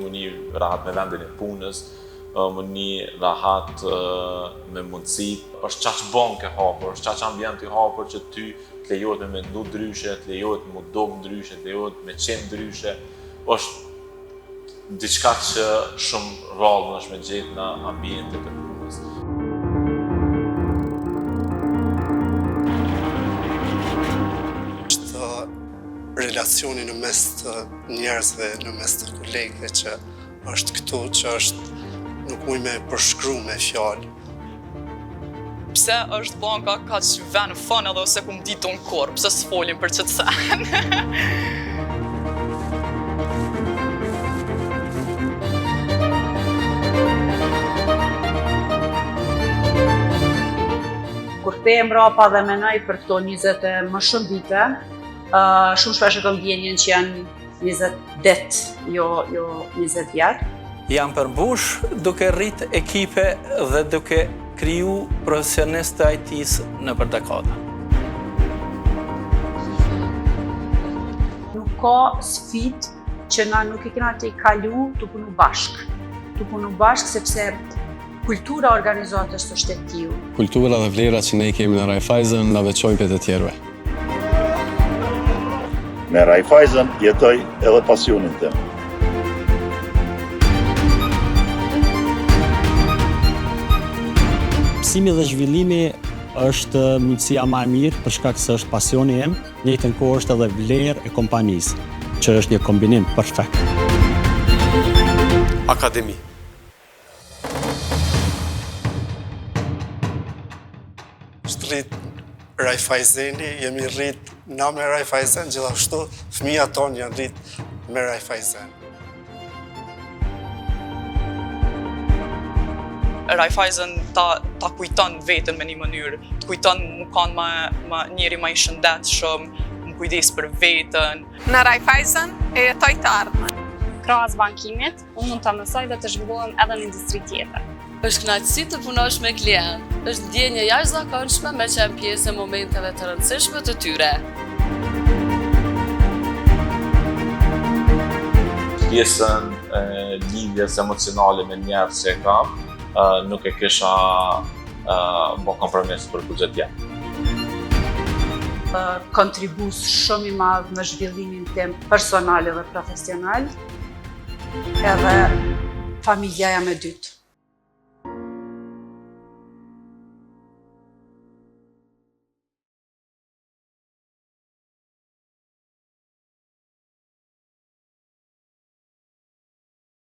më një rahat me vendin e punës, më një rahat me mundësit. Është qaq bon ke hapur, është qaq ambient i hapur që ty të lejohet me mendu ndryshe, të lejohet me dog ndryshe, të lejohet me qenë ndryshe. Është diçka që shumë rrallë është me gjetë në ambientet e punës. Është relacioni në mes të njerëzve, në mes të kolegëve që është këtu, që është nuk muj me përshkru me fjalë. Pse është banka ka që venë fun edhe ose kum ditë unë korë, pse s'folim për që të sen. Kur te e mrapa dhe menoj për këto 20 e më shumë vite, shumë shpesh e kam ndjenjen që janë 20 det, jo 20 vjetë. Jam përmbush duke rrit ekipe dhe duke kriju profesionistë të IT-s në për dekada. Nuk ka sfidë që na nuk i kena të i kalu të punu bashkë. Të punu bashkë sepse kultura organizatës është e tillë. Kultura dhe vlerat që ne kemi në Raiffeisen na veçojnë për të tjerëve. Me Raiffeisen jetoj edhe pasionin tim. Mësimi dhe zhvillimi është mundësia më e mirë për shkak se është pasioni im, në njëjtën kohë është edhe vlerë e kompanisë, që është një kombinim perfekt. Akademi. Është rrit Raiffeiseni, jemi rrit na me Raiffeisen, gjithashtu fëmijët tonë janë rrit me Raiffeisen. Raiffeisen ta kujton vetën me një mënyrë, të kujton më kanë njeri më i shëndetshëm, më kujdes për vetën. Në Raiffeisen e jetoj të ardhmen. Krahas bankimit, unë mund ta mësoj dhe të zhvillohem edhe në industri tjetër. Është kënaqësi të punosh me klient, është ndjenje jashtëzakonshme me qenë pjesë e momenteve të rëndësishme të tyre. Pjesën e lidhjes emocionale me njerëz që e kam, nuk e kisha bo kompromis për buxhetja. Kontribus shumë i madh në zhvillimin tim personal dhe profesional, edhe familja jam e dytë.